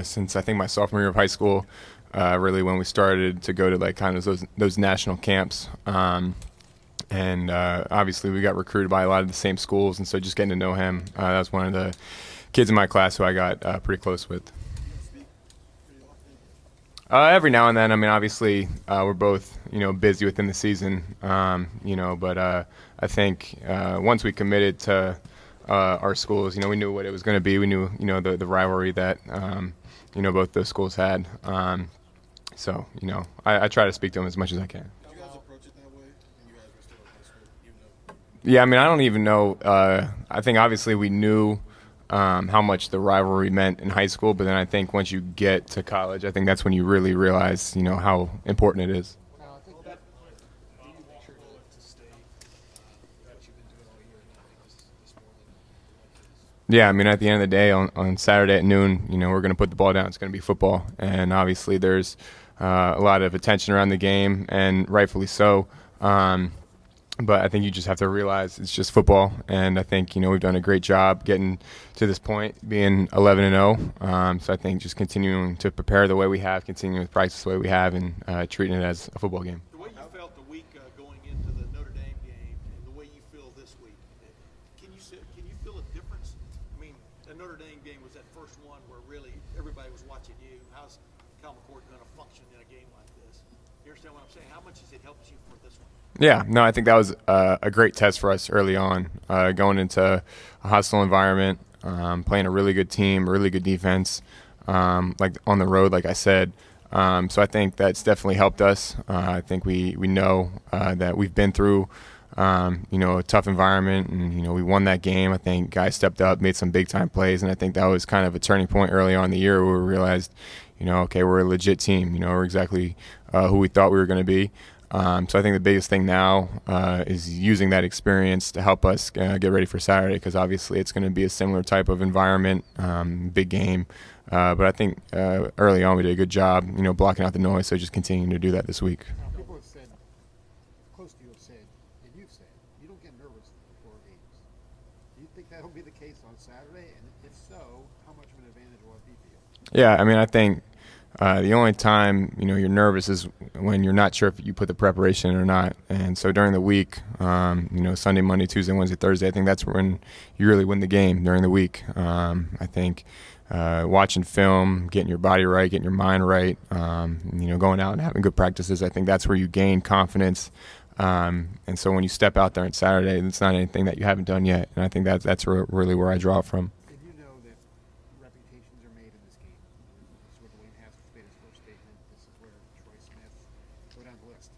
since I think my sophomore year of high school, really when we started to go to like kind of those national camps. And obviously we got recruited by a lot of the same schools, and so just getting to know him, that was one of the kids in my class who I got pretty close with. Every now and then. I mean, obviously, we're both, busy within the season, but I think once we committed to our schools, we knew what it was going to be. We knew, the rivalry that, both those schools had. So, I try to speak to them as much as I can. Did you guys approach it that way when you guys were still in high school? Even though... Yeah, I mean, I don't even know. I think obviously we knew how much the rivalry meant in high school, but then I think once you get to college, I think that's when you really realize, how important it is. Yeah, I mean, at the end of the day, on Saturday at noon, we're going to put the ball down. It's going to be football, and obviously there's a lot of attention around the game, and rightfully so. But I think you just have to realize it's just football, and I think we've done a great job getting to this point, being 11-0. So I think just continuing to prepare the way we have, continuing to practice the way we have, and treating it as a football game. The way you felt the week going into the Notre Dame game, and the way you feel this week, can you feel a difference? I mean, the Notre Dame game was that first one where really everybody was watching you. How's Kyle McCord going to function in a game like this? You understand what I'm saying? How much has it helped you for this one? Yeah, no, I think that was a great test for us early on, going into a hostile environment, playing a really good team, really good defense, like on the road, like I said. So I think that's definitely helped us. I think we know that we've been through, a tough environment, and, we won that game. I think guys stepped up, made some big-time plays, and I think that was kind of a turning point early on in the year where we realized, okay, we're a legit team. We're exactly who we thought we were going to be. So I think the biggest thing now is using that experience to help us get ready for Saturday, because obviously it's going to be a similar type of environment, big game. But I think early on we did a good job, blocking out the noise, so just continuing to do that this week. People have said, close to you have said, and you've said, you don't get nervous before games. Do you think that'll be the case on Saturday? And if so, how much of an advantage will it be for you? Yeah, I mean, I think the only time you're nervous is when you're not sure if you put the preparation in or not. And so during the week, Sunday, Monday, Tuesday, Wednesday, Thursday, I think that's when you really win the game during the week. I think watching film, getting your body right, getting your mind right, going out and having good practices, I think that's where you gain confidence. And so when you step out there on Saturday, it's not anything that you haven't done yet. And I think that's really where I draw it from. And you know that reputations are made in this game. This is where Dwayne Haskins made his first statement. This is where Troy Smith, go down the list.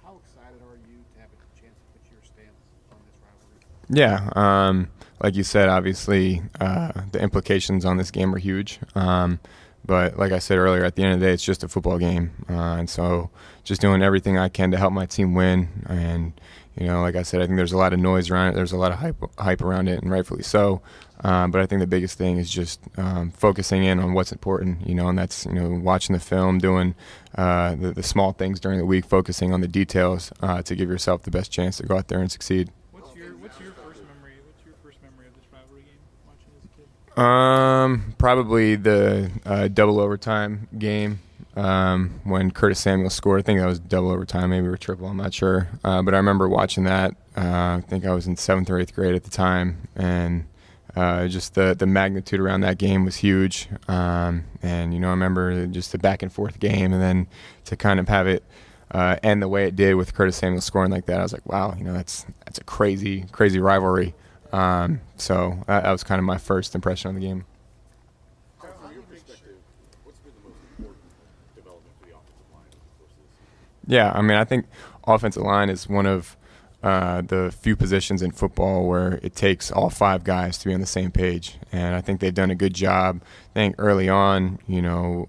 How excited are you to have a chance to put your stamp on this rivalry? Yeah, like you said, obviously the implications on this game are huge. But like I said earlier, at the end of the day, it's just a football game. And so just doing everything I can to help my team win. And, like I said, I think there's a lot of noise around it. There's a lot of hype around it, and rightfully so. But I think the biggest thing is just focusing in on what's important, and that's, watching the film, doing the small things during the week, focusing on the details to give yourself the best chance to go out there and succeed. What's your first memory? What's your first memory of this rivalry game watching as a kid? Probably the double overtime game when Curtis Samuel scored. I think that was double overtime, maybe or triple, I'm not sure. But I remember watching that. I think I was in 7th or 8th grade at the time, and just the magnitude around that game was huge. And, I remember just the back and forth game, and then to kind of have it end the way it did with Curtis Samuel scoring like that, I was like, wow, that's a crazy rivalry. So that was kind of my first impression on the game. From your perspective, what's been the most important development for the offensive line over the course of this season? Yeah, I mean, I think offensive line is one of the few positions in football where it takes all 5 guys to be on the same page. And I think they've done a good job. I think early on,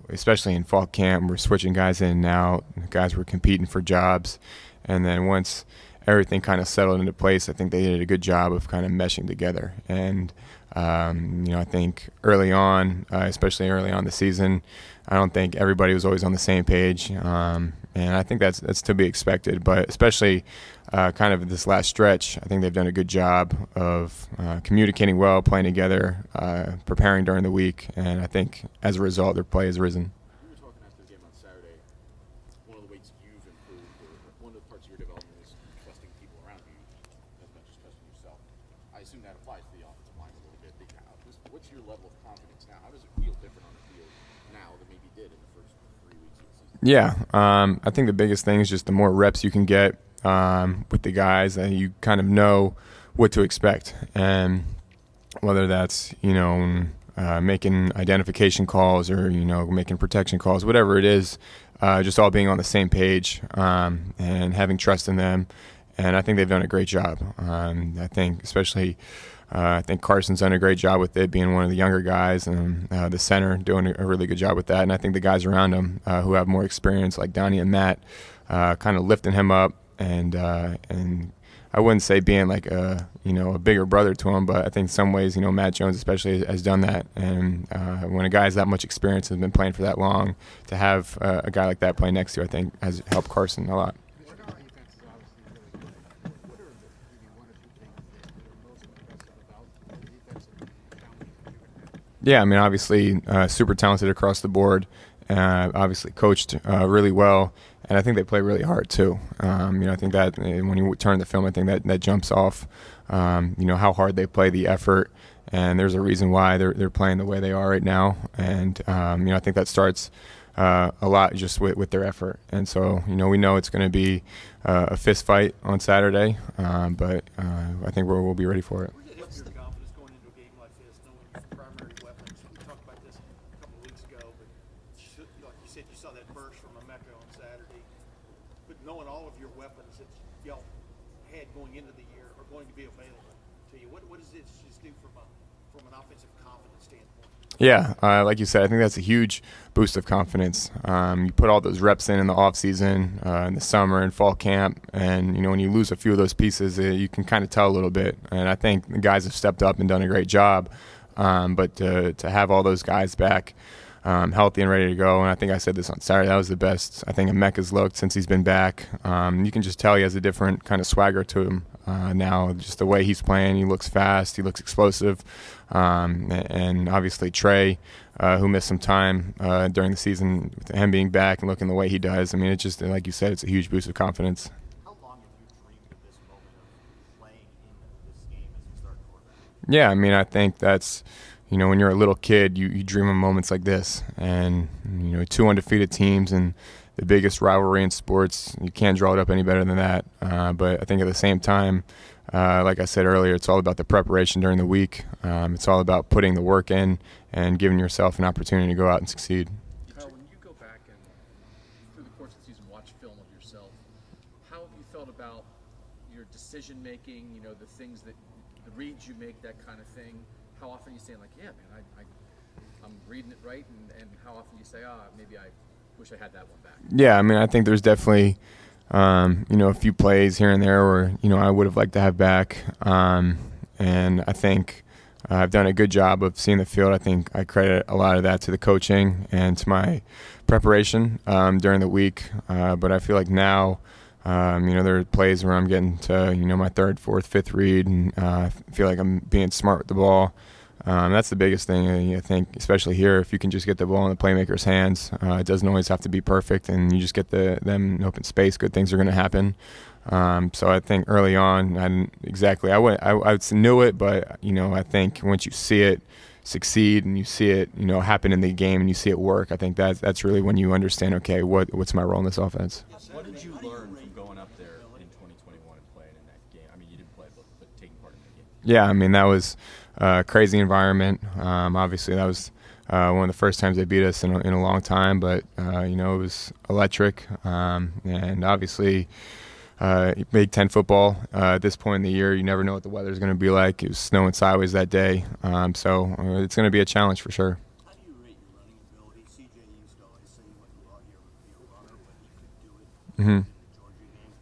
especially in fall camp, we're switching guys in and out. Guys were competing for jobs. And then once everything kind of settled into place, I think they did a good job of kind of meshing together. And I think early on, especially early on the season, I don't think everybody was always on the same page, and I think that's to be expected. But especially kind of this last stretch, I think they've done a good job of communicating well, playing together, preparing during the week, and I think as a result, their play has risen. You were talking after the game on Saturday. One of the ways you've improved, or one of the parts of your development, is trusting people around you as much as trusting yourself. I assume that applies to the offensive line a little bit. What's your level of confidence now? How does it feel different on the field now than maybe did in the first 3 weeks of the season? Yeah, I think the biggest thing is just the more reps you can get with the guys, you kind of know what to expect, and whether that's making identification calls or making protection calls, whatever it is, just all being on the same page and having trust in them. And I think they've done a great job. I think especially I think Carson's done a great job with it, being one of the younger guys, and the center doing a really good job with that. And I think the guys around him who have more experience, like Donnie and Matt, kind of lifting him up, and I wouldn't say being like a bigger brother to him, but I think in some ways, Matt Jones especially has done that. And when a guy has that much experience and has been playing for that long, to have a guy like that play next to you, I think has helped Carson a lot. Yeah, I mean, obviously super talented across the board, obviously coached really well, and I think they play really hard too. I think that when you turn the film, I think that jumps off, how hard they play, the effort, and there's a reason why they're playing the way they are right now. And, I think that starts a lot just with their effort. And so, we know it's going to be a fist fight on Saturday, but I think we'll be ready for it. What's your confidence going into a game like this, knowing your primary weapons? We talked about this a couple of weeks ago, but like you said, you saw that burst from Emeka on Saturday. But knowing all of your weapons that y'all had going into the year are going to be available to you, what does it just do from an offensive confidence standpoint? Yeah, like you said, I think that's a huge boost of confidence. You put all those reps in the off season, in the summer and fall camp, and when you lose a few of those pieces, you can kind of tell a little bit. And I think the guys have stepped up and done a great job. But to have all those guys back healthy and ready to go, and I think I said this on Saturday, that was the best I think Emeka's looked since he's been back. You can just tell he has a different kind of swagger to him now, just the way he's playing. He looks fast, he looks explosive, and obviously Trey, who missed some time during the season, with him being back and looking the way he does. I mean, it's just, like you said, it's a huge boost of confidence. How long have you dreamed of this moment of playing in this game as you start quarterback? Yeah, I mean, I think that's, when you're a little kid, you dream of moments like this. And, 2 undefeated teams and the biggest rivalry in sports, you can't draw it up any better than that. But I think at the same time, like I said earlier, it's all about the preparation during the week. It's all about putting the work in and giving yourself an opportunity to go out and succeed. Kyle, when you go back and through the course of the season watch film of yourself, how have you felt about your decision making, the things the reads you make, that kind of thing? How often are you saying, like, yeah, man, I'm reading it right, and how often you say, maybe I wish I had that one back? Yeah, I mean, I think there's definitely, a few plays here and there where, I would have liked to have back. And I think I've done a good job of seeing the field. I think I credit a lot of that to the coaching and to my preparation during the week. But I feel like now, there are plays where I'm getting to, my 3rd, 4th, 5th read, and I feel like I'm being smart with the ball. That's the biggest thing, I think, especially here. If you can just get the ball in the playmaker's hands, it doesn't always have to be perfect, and you just get them in open space, good things are going to happen. So I think early on, I didn't exactly, I knew it, but, I think once you see it succeed and you see it, happen in the game and you see it work, I think that's really when you understand, okay, what's my role in this offense. What did you learn from going up there in 2021 and playing in that game? I mean, you didn't play, but taking part in that game. Yeah, I mean, that was a crazy environment. Obviously, that was one of the first times they beat us in a long time, but, it was electric. And obviously, Big Ten football, at this point in the year, you never know what the weather's going to be like. It was snowing sideways that day. So it's going to be a challenge for sure. How do you rate your running ability? CJ used to always say you wasn't a runner, but he could do it in the Georgia game.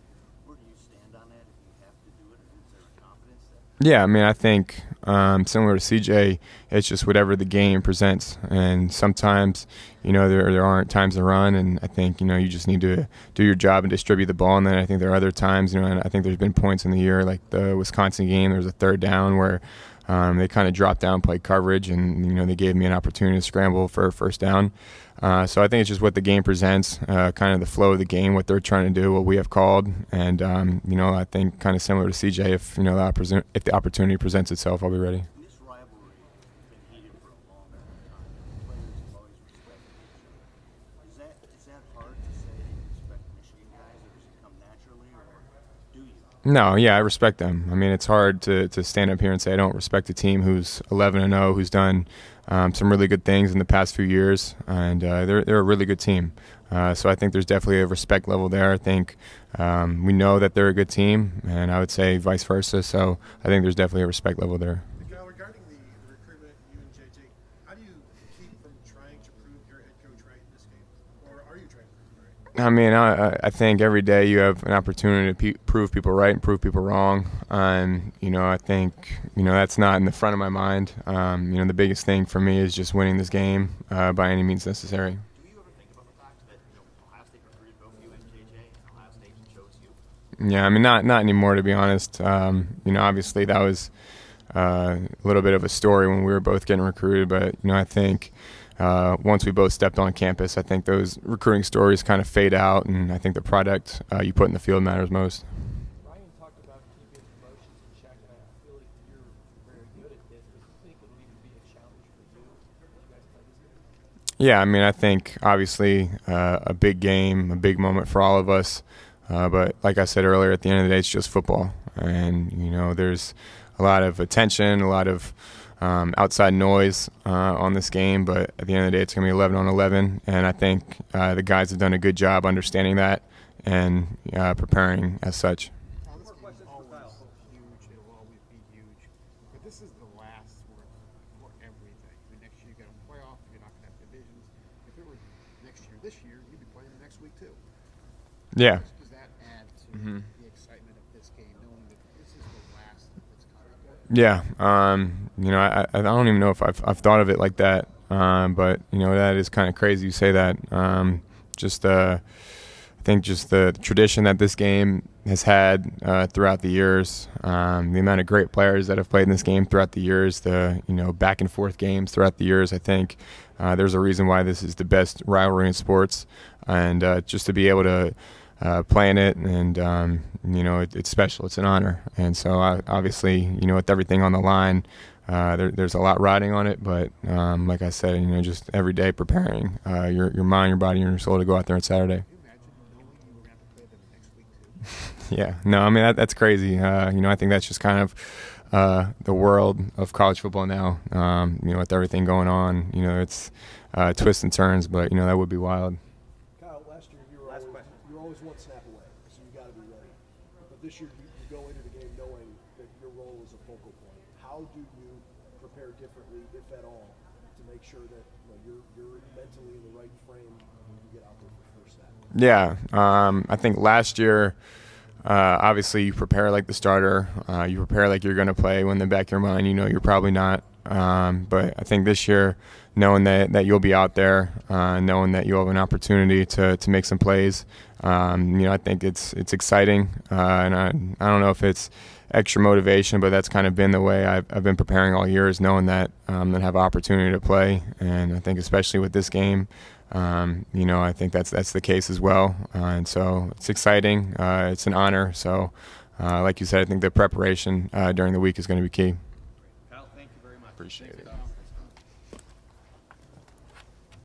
Where do you stand on that? If you have to do it, or is there confidence there? Yeah, I mean, I think Similar to CJ, it's just whatever the game presents. And sometimes, there aren't times to run, and I think, you just need to do your job and distribute the ball. And then I think there are other times, and I think there's been points in the year, like the Wisconsin game, there was a third down where they kind of dropped down, played coverage, and, they gave me an opportunity to scramble for a first down. So I think it's just what the game presents, kind of the flow of the game, what they're trying to do, what we have called. And, I think kind of similar to CJ, if the opportunity presents itself, I'll be ready. This rivalry has been heated for a long time. Players have always respected each other. Is that hard to say you respect Michigan guys, or does it come naturally, or do you? No, yeah, I respect them. I mean, it's hard to stand up here and say I don't respect a team who's 11-0, who's done some really good things in the past few years, and they're a really good team. So I think there's definitely a respect level there. I think we know that they're a good team, and I would say vice versa. So I think there's definitely a respect level there. Kyle, regarding the recruitment, you and J.J., how do you keep from trying to prove your head coach right in this game? Or are you trying to prove him right? I mean, I think every day you have an opportunity to prove people right and prove people wrong. And, I think, that's not in the front of my mind. The biggest thing for me is just winning this game by any means necessary. Do you ever think about the fact that Ohio State recruited both you and J.J., and Ohio State chose you? Yeah, I mean, not anymore, to be honest. Obviously that was a little bit of a story when we were both getting recruited. But, I think once we both stepped on campus, I think those recruiting stories kind of fade out, and I think the product you put in the field matters most. Ryan talked about keeping emotions in check, and I feel like you're very good at this. Do you think it'll even be a challenge for you as you guys play this game? Yeah, I mean, I think obviously a big game, a big moment for all of us. But like I said earlier, at the end of the day, it's just football. And, there's a lot of attention, a lot of outside noise on this game. But at the end of the day, it's going to be 11-on-11. And I think the guys have done a good job understanding that and preparing as such. This game is always huge. It will always be huge. But this is the last for everything. I mean, next year you got a playoff. You're not going to have divisions. If it were this year, you'd be playing next week too. Yeah. Does that add to the excitement of this game, knowing that this is the last that's coming? Yeah. I don't even know if I've thought of it like that. But, that is kind of crazy you say that. I think just the tradition that this game has had throughout the years, the amount of great players that have played in this game throughout the years, the back and forth games throughout the years. I think there's a reason why this is the best rivalry in sports, and just to be able to play in it, and it's special. It's an honor, and so obviously with everything on the line, there's a lot riding on it. But like I said, just every day preparing your mind, your body, and your soul to go out there on Saturday. Yeah, no, I mean that's crazy. I think that's just kind of the world of college football now. With everything going on, it's twists and turns, but that would be wild. Kyle, last year you were always one snap away, so you got to be ready. But this year you go into the game knowing that your role is a focal point. How do you prepare differently, if at all, to make sure that you're mentally in the right frame when you get out there for the first snap? Yeah, I think last year, obviously you prepare like the starter. You prepare like you're going to play when in the back of your mind you're probably not. But I think this year, knowing that you'll be out there, knowing that you'll have an opportunity to make some plays, I think it's exciting. And I don't know if it's extra motivation, but that's kind of been the way I've been preparing all year, is knowing that I'm going to have an opportunity to play. And I think especially with this game, I think that's the case as well. And so it's exciting. It's an honor. So like you said, I think the preparation during the week is going to be key. Kyle, thank you very much. Appreciate it.